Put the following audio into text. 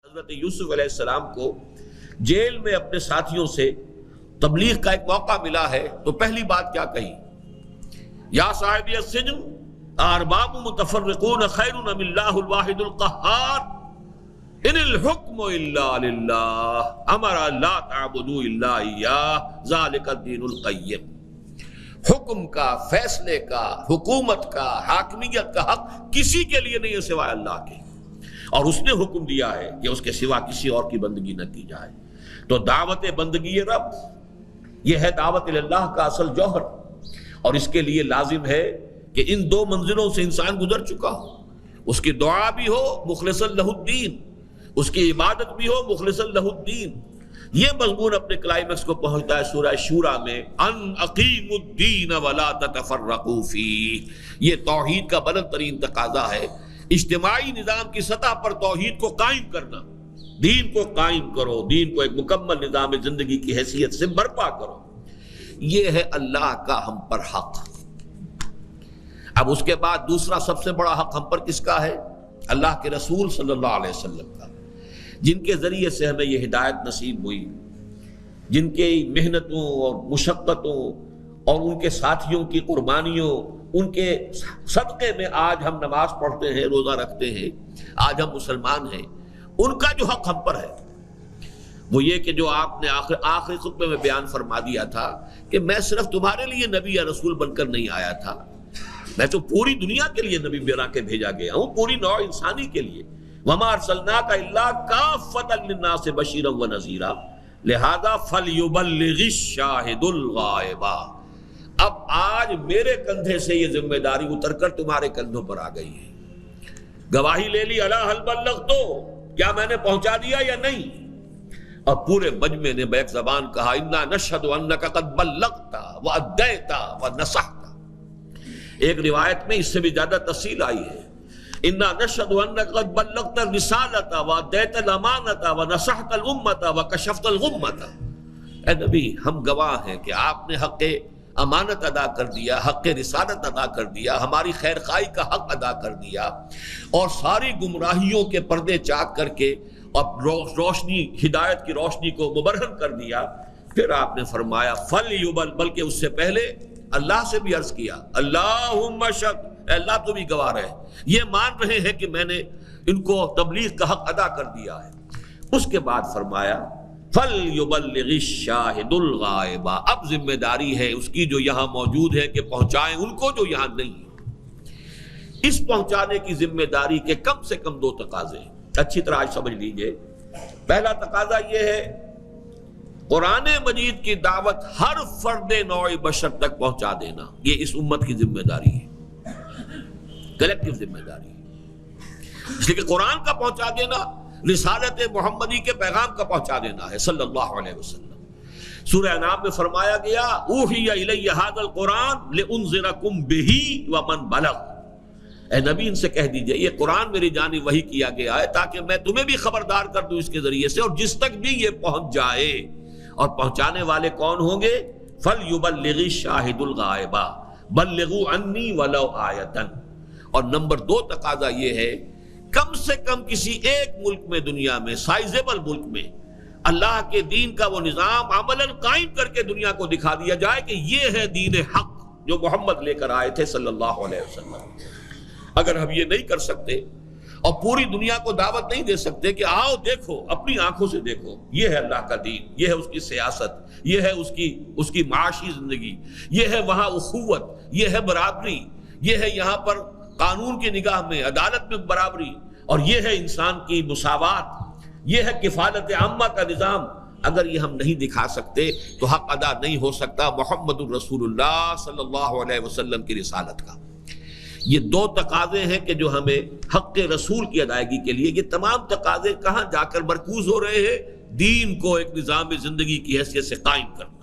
حضرت یوسف علیہ السلام کو جیل میں اپنے ساتھیوں سے تبلیغ کا ایک موقع ملا ہے تو پہلی بات کیا کہی؟ یا صاحب السجن ارباب متفرقون خیر ام اللہ الواحد القہار ان الحکم الا للہ امر لا تعبدوا الا ایاہ ذالک الدین القیم۔ حکم کا، فیصلے کا، حکومت کا، حاکمیت کا حق کسی کے لیے نہیں ہے سوائے اللہ کے، اور اس نے حکم دیا ہے کہ اس کے سوا کسی اور کی بندگی نہ کی جائے۔ تو دعوت بندگی رب یہ ہے دعوت اللہ کا اصل جوہر، اور اس کے لیے لازم ہے کہ ان دو منزلوں سے انسان گزر چکا ہو، اس کی دعا بھی ہو مخلصا لہ الدین، اس کی عبادت بھی ہو مخلصا لہ الدین۔ یہ مضمون اپنے کلائمیکس کو پہنچتا ہے سورہ شورى میں، ان اقیموا الدین ولا تتفرقوا فیہ۔ یہ توحید کا بلند ترین تقاضا ہے، اجتماعی نظام کی سطح پر توحید کو قائم کرنا، دین کو قائم کرو، دین کو ایک مکمل نظام زندگی کی حیثیت سے برپا کرو۔ یہ ہے اللہ کا ہم پر حق۔ اب اس کے بعد دوسرا سب سے بڑا حق ہم پر کس کا ہے؟ اللہ کے رسول صلی اللہ علیہ وسلم کا، جن کے ذریعے سے ہمیں یہ ہدایت نصیب ہوئی، جن کے محنتوں اور مشقتوں اور ان کے ساتھیوں کی قربانیوں، ان کے صدقے میں آج ہم نماز پڑھتے ہیں، روزہ رکھتے ہیں، آج ہم مسلمان ہیں۔ ان کا جو حق ہم پر ہے وہ یہ کہ جو آپ نے آخری خطبے میں بیان فرما دیا تھا کہ میں صرف تمہارے لیے نبی یا رسول بن کر نہیں آیا تھا، میں تو پوری دنیا کے لیے نبی بنا کے بھیجا گیا ہوں، پوری نوع انسانی کے لیے۔ وَمَا أَرْسَلْنَاكَ إِلَّا كَافَّةً لِلنَّاسِ بَشِيرًا وَنَذِيرًا لہذا فَلْيُبَلِّغِ الشَّاهِدُ الْغَائِبَ۔ اب آج میرے کندھے سے یہ ذمہ داری اتر کر تمہارے کندھوں پر آ گئی ہے۔ گواہی لے لی، الا هل بلغت، کیا میں نے پہنچا دیا یا نہیں؟ اور پورے مجمع نے بیک زبان کہا انا نشہد انک قد بلغت وادیت ونصحت۔ ایک روایت میں اس سے بھی زیادہ تفصیل آئی ہے، انا نشہد انک قد بلغت الرسالۃ وادیت الامانۃ ونصحت الامۃ وکشفت الغمۃ۔ اے نبی، ہم گواہ ہیں کہ آپ نے حق امانت ادا کر دیا، حق رسالت ادا کر دیا، ہماری خیر خواہی کا حق ادا کر دیا، اور ساری گمراہیوں کے پردے چاک کر کے اور روشنی، ہدایت کی روشنی کو مبرہن کر دیا۔ پھر آپ نے فرمایا فَلْيُبَلِّغْ، بلکہ اس سے پہلے اللہ سے بھی عرض کیا اللہم اشہد، اے اللہ تو بھی گواہ رہے، یہ مان رہے ہیں کہ میں نے ان کو تبلیغ کا حق ادا کر دیا ہے۔ اس کے بعد فرمایا فَلْيُبَلِّغِ الشَّاهِدُ الْغَائِبَ، اب ذمہ داری ہے اس کی جو یہاں موجود ہے کہ پہنچائیں ان کو جو یہاں نہیں ہے۔ اس پہنچانے کی ذمہ داری کے کم سے کم دو تقاضے ہیں، اچھی طرح آج سمجھ لیجئے۔ پہلا تقاضا یہ ہے قرآن مجید کی دعوت ہر فرد نوع بشر تک پہنچا دینا، یہ اس امت کی ذمہ داری ہے، کلیکٹیو ذمہ داری ہے۔ اس لیے کہ قرآن کا پہنچا دینا رسالت محمدی کے پیغام کا پہنچا دینا ہے صلی اللہ علیہ وسلم۔ سورہ انعام میں فرمایا گیا اوحی الی ھذا القرآن لانذرکم بہ ومن بلغ، اے نبی ان سے کہہ دیجئے یہ قرآن میری جانب وحی کیا گیا ہے تاکہ میں تمہیں بھی خبردار کر دوں اس کے ذریعے سے، اور جس تک بھی یہ پہنچ جائے۔ اور پہنچانے والے کون ہوں گے؟ فَلْيُبَلِّغِ الشَّاهِدُ الْغَائِبَ بَلِّغُوا عَنِّي وَلَوْ آیَةً۔ اور نمبر دو تقاضا یہ ہے کم سے کم کسی ایک ملک میں، دنیا میں، سائزیبل ملک میں، اللہ کے دین کا وہ نظام عملاً قائم کر کے دنیا کو دکھا دیا جائے کہ یہ ہے دین حق جو محمد لے کر آئے تھے صلی اللہ علیہ وسلم۔ اگر ہم یہ نہیں کر سکتے اور پوری دنیا کو دعوت نہیں دے سکتے کہ آؤ دیکھو، اپنی آنکھوں سے دیکھو، یہ ہے اللہ کا دین، یہ ہے اس کی سیاست، یہ ہے اس کی معاشی زندگی، یہ ہے وہاں اخوت، یہ ہے برابری، یہ ہے یہاں پر قانون کی نگاہ میں، عدالت میں برابری، اور یہ ہے انسان کی مساوات، یہ ہے کفالت عامہ کا نظام۔ اگر یہ ہم نہیں دکھا سکتے تو حق ادا نہیں ہو سکتا محمد الرسول اللہ صلی اللہ علیہ وسلم کی رسالت کا۔ یہ دو تقاضے ہیں کہ جو ہمیں حق رسول کی ادائیگی کے لیے، یہ تمام تقاضے کہاں جا کر مرکوز ہو رہے ہیں؟ دین کو ایک نظام زندگی کی حیثیت سے قائم کرنا۔